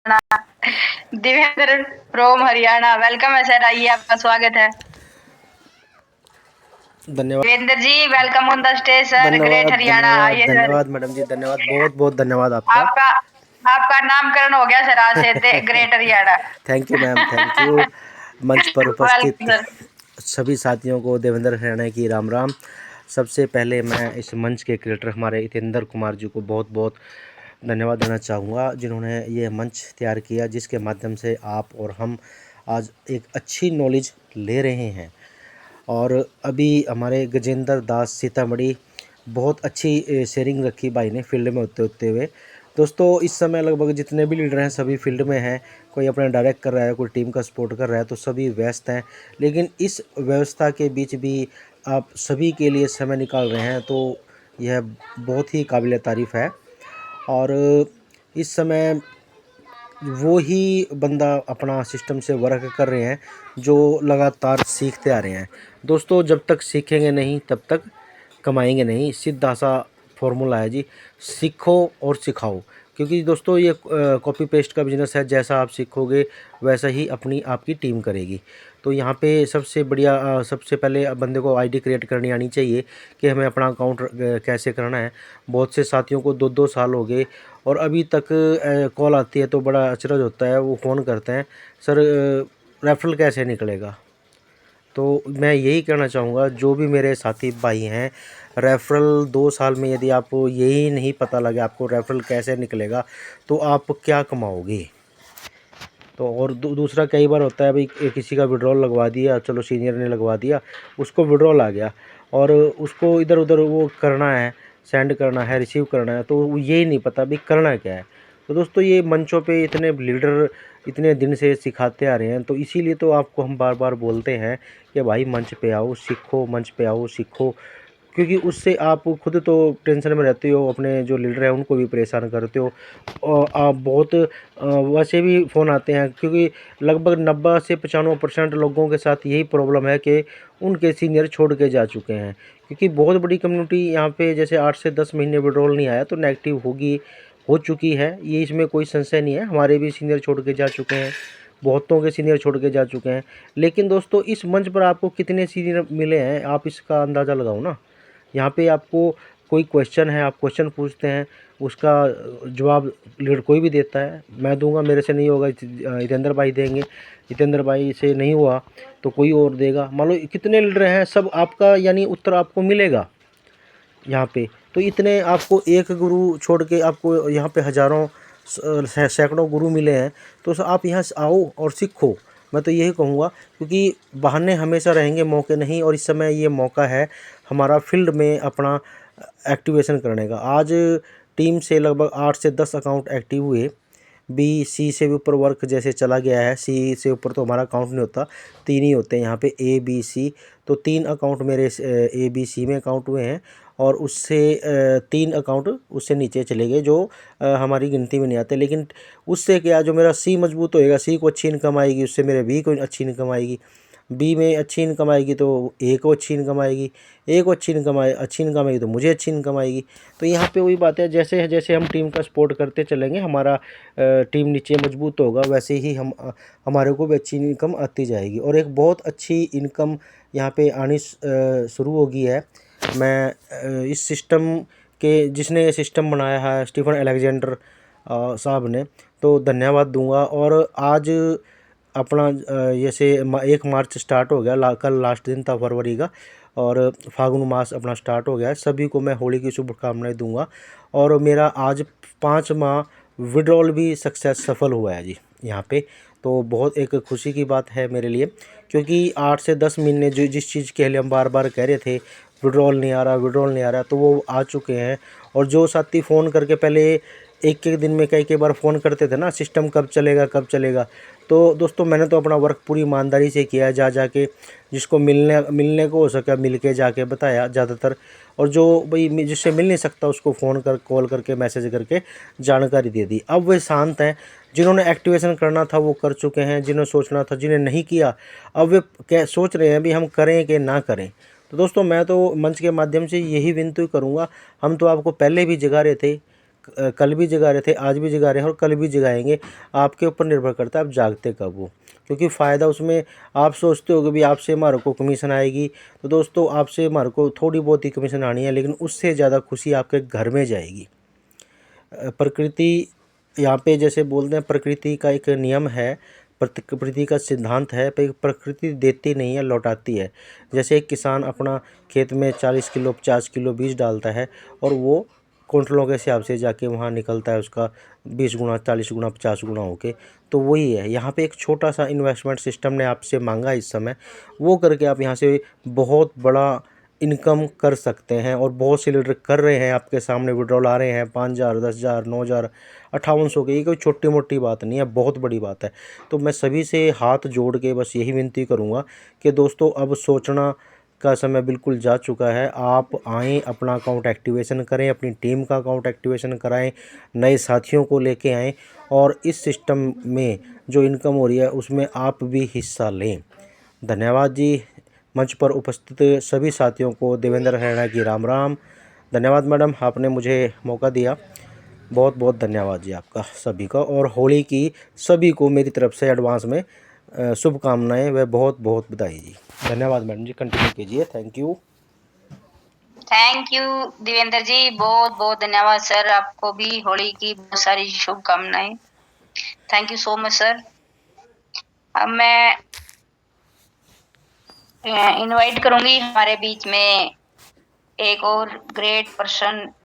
Devendra from Haryana. Welcome है sir, आइए आपका स्वागत है। धन्यवाद। Devendra ji welcome on the stage sir, great धन्यवाद हरियाणा। धन्यवाद आइए सर, धन्यवाद मैडम जी, धन्यवाद, बहुत बहुत धन्यवाद आपका। आपका आपका नामकरण हो गया सर आज से great Haryana. Thank you ma'am, thank you. मंच पर वेलकम उपस्थित सर। सभी साथियों को देवेंद्र हरियाणा की राम राम। सबसे पहले मैं इस मंच के क्रिएटर हमारे हितेंद्र कुमार जी को बहुत बहुत धन्यवाद देना चाहूँगा, जिन्होंने ये मंच तैयार किया, जिसके माध्यम से आप और हम आज एक अच्छी नॉलेज ले रहे हैं। और अभी हमारे गजेंद्र दास सीतामढ़ी बहुत अच्छी शेयरिंग रखी भाई ने फील्ड में होते होते हुए। दोस्तों इस समय लगभग जितने भी लीडर हैं सभी फील्ड में हैं, कोई अपना डायरेक्ट कर रहा है, कोई टीम का सपोर्ट कर रहा है, तो सभी व्यस्त हैं। लेकिन इस व्यवस्था के बीच भी आप सभी के लिए समय निकाल रहे हैं, तो यह बहुत ही काबिल तारीफ़ है। और इस समय वो ही बंदा अपना सिस्टम से वर्क कर रहे हैं जो लगातार सीखते आ रहे हैं। दोस्तों जब तक सीखेंगे नहीं तब तक कमाएंगे नहीं, सीधा सा फॉर्मूला है जी, सीखो और सिखाओ। क्योंकि दोस्तों ये कॉपी पेस्ट का बिजनेस है, जैसा आप सीखोगे वैसा ही अपनी आपकी टीम करेगी। तो यहाँ पे सबसे बढ़िया सबसे पहले बंदे को आईडी क्रिएट करनी आनी चाहिए कि हमें अपना अकाउंट कैसे करना है। बहुत से साथियों को 2-2 साल हो गए और अभी तक कॉल आती है तो बड़ा अचरज होता है, वो फ़ोन करते हैं, सर रेफरल कैसे निकलेगा। तो मैं यही कहना चाहूँगा, जो भी मेरे साथी भाई हैं, रेफरल 2 साल में यदि आपको यही नहीं पता लगे आपको रेफरल कैसे निकलेगा तो आप क्या कमाओगे। तो और दूसरा कई बार होता है भाई, किसी का विड्रॉल लगवा दिया, चलो सीनियर ने लगवा दिया, उसको विड्रॉल आ गया और उसको इधर उधर वो करना है, सेंड करना है, रिसीव करना है, तो यही नहीं पता भाई करना क्या है। तो दोस्तों ये मंचों पे इतने लीडर इतने दिन से सिखाते आ रहे हैं, तो इसीलिए तो आपको हम बार बार बोलते हैं कि भाई मंच पे आओ सीखो, मंच पे आओ सीखो। क्योंकि उससे आप खुद तो टेंशन में रहते हो, अपने जो लीडर हैं उनको भी परेशान करते हो। और आप बहुत वैसे भी फ़ोन आते हैं, क्योंकि लगभग 90 से 95% लोगों के साथ यही प्रॉब्लम है कि उनके सीनियर छोड़ के जा चुके हैं। क्योंकि बहुत बड़ी कम्युनिटी यहाँ पे जैसे 8 से 10 महीने विड्रॉल नहीं आया तो नेगेटिव हो चुकी है, ये इसमें कोई संशय नहीं है। हमारे भी सीनियर छोड़ के जा चुके हैं, बहुतों के सीनियर छोड़ के जा चुके हैं। लेकिन दोस्तों इस मंच पर आपको कितने सीनियर मिले हैं आप इसका अंदाज़ा लगाओ ना। यहाँ पे आपको कोई क्वेश्चन है, आप क्वेश्चन पूछते हैं, उसका जवाब लीडर कोई भी देता है, मैं दूंगा, मेरे से नहीं होगा हितेंद्र भाई देंगे, हितेंद्र भाई से नहीं हुआ तो कोई और देगा। मान लो कितने लीडर हैं, सब आपका यानी उत्तर आपको मिलेगा यहाँ पे। तो इतने आपको एक गुरु छोड़ के आपको यहाँ पे हज़ारों सैकड़ों गुरु मिले हैं, तो आप यहाँ से आओ और सीखो। मैं तो यही कहूँगा, क्योंकि बहाने हमेशा रहेंगे, मौके नहीं। और इस समय ये मौका है हमारा फील्ड में अपना एक्टिवेशन करने का। आज टीम से लगभग 8 से 10 अकाउंट एक्टिव हुए। बी सी से भी ऊपर वर्क जैसे चला गया है, सी से ऊपर तो हमारा अकाउंट नहीं होता, 3 ही होते हैं यहाँ पे, ए बी सी। तो 3 अकाउंट मेरे ए बी सी में अकाउंट हुए हैं और उससे 3 अकाउंट उससे नीचे चले गए जो हमारी गिनती में नहीं आते। लेकिन उससे क्या, जो मेरा सी मजबूत होएगा, सी को अच्छी इनकम आएगी, उससे मेरे बी को अच्छी इनकम आएगी, बी में अच्छी इनकम आएगी तो ए को अच्छी इनकम आएगी, ए को अच्छी इनकम आएगी तो मुझे अच्छी इनकम आएगी। तो यहाँ पे वही बात है, जैसे जैसे हम टीम का सपोर्ट करते चलेंगे, हमारा टीम नीचे मजबूत होगा, वैसे ही हम हमारे को भी अच्छी इनकम आती जाएगी और एक बहुत अच्छी इनकम यहाँ पे आनी शुरू होगी है। मैं इस सिस्टम के, जिसने ये सिस्टम बनाया है स्टीफन अलेक्जेंडर साहब ने, तो धन्यवाद दूंगा। और आज अपना जैसे 1 मार्च स्टार्ट हो गया, कल लास्ट दिन था फरवरी का, और फागुन मास अपना स्टार्ट हो गया है। सभी को मैं होली की शुभकामनाएं दूंगा। और मेरा आज 5 माह विड्रॉल भी सफल हुआ है जी यहाँ पे। तो बहुत एक खुशी की बात है मेरे लिए, क्योंकि 8 से 10 महीने जो जिस चीज़ के लिए हम बार बार कह रहे थे विड्रॉल नहीं आ रहा, विड्रॉल नहीं आ रहा, तो वो आ चुके हैं। और जो साथी फ़ोन करके पहले एक एक दिन में कई बार फ़ोन करते थे ना, सिस्टम कब चलेगा कब चलेगा, तो दोस्तों मैंने तो अपना वर्क पूरी ईमानदारी से किया, जा जाके जिसको मिलने को हो सका मिल के जाके बताया ज़्यादातर। और जो भाई जिससे मिल नहीं सकता उसको फ़ोन कर कॉल करके मैसेज करके जानकारी दे दी। अब वे शांत हैं, जिन्होंने एक्टिवेशन करना था वो कर चुके हैं, जिन्होंने सोचना था, जिन्हें नहीं किया अब वे क्या सोच रहे हैं भी हम करें कि ना करें। तो दोस्तों मैं तो मंच के माध्यम से यही विनती करूँगा, हम तो आपको पहले भी जगा रहे थे, कल भी जगा रहे थे, आज भी जगा रहे हैं और कल भी जगाएंगे। आपके ऊपर निर्भर करता है आप जागते कब हो, क्योंकि फ़ायदा उसमें आप सोचते हो कि भाई आपसे हमारे को कमीशन आएगी, तो दोस्तों आपसे हमारे को थोड़ी बहुत ही कमीशन आनी है, लेकिन उससे ज़्यादा खुशी आपके घर में जाएगी। प्रकृति यहाँ पे जैसे बोलते हैं, प्रकृति का एक नियम है, प्रकृति का सिद्धांत है, प्रकृति देती नहीं है, लौटाती है। जैसे एक किसान अपना खेत में 40 किलो 50 किलो बीज डालता है और वो क्विंटलों के हिसाब से जाके वहाँ निकलता है उसका 20 गुना 40 गुना 50 गुना होके। तो वही है, यहाँ पे एक छोटा सा इन्वेस्टमेंट सिस्टम ने आपसे मांगा इस समय, वो करके आप यहाँ से बहुत बड़ा इनकम कर सकते हैं। और बहुत से लीडर कर रहे हैं, आपके सामने विड्रॉल आ रहे हैं 5,000 10,000 9,000 5800 के। ये कोई छोटी मोटी बात नहीं है, बहुत बड़ी बात है। तो मैं सभी से हाथ जोड़ के बस यही विनती करूँगा कि दोस्तों अब सोचना का समय बिल्कुल जा चुका है। आप आएँ, अपना अकाउंट एक्टिवेशन करें, अपनी टीम का अकाउंट एक्टिवेशन कराएं, नए साथियों को लेके आएँ और इस सिस्टम में जो इनकम हो रही है उसमें आप भी हिस्सा लें। धन्यवाद जी। मंच पर उपस्थित सभी साथियों को देवेंद्र हरियाणा की राम राम। धन्यवाद मैडम, आपने मुझे मौका दिया। बहुत बहुत धन्यवाद जी आपका सभी का, और होली की सभी को मेरी तरफ से एडवांस में शुभकामनाएं व बहुत बहुत बधाई जी। धन्यवाद मैडम जी, कंटिन्यू कीजिए। Thank you. Thank you Devendra ji, बहुत बहुत धन्यवाद सर। आपको भी होली की बहुत सारी शुभकामनाएं। Thank you so much sir. अब मैं इनवाइट करूंगी हमारे बीच में एक और ग्रेट पर्सन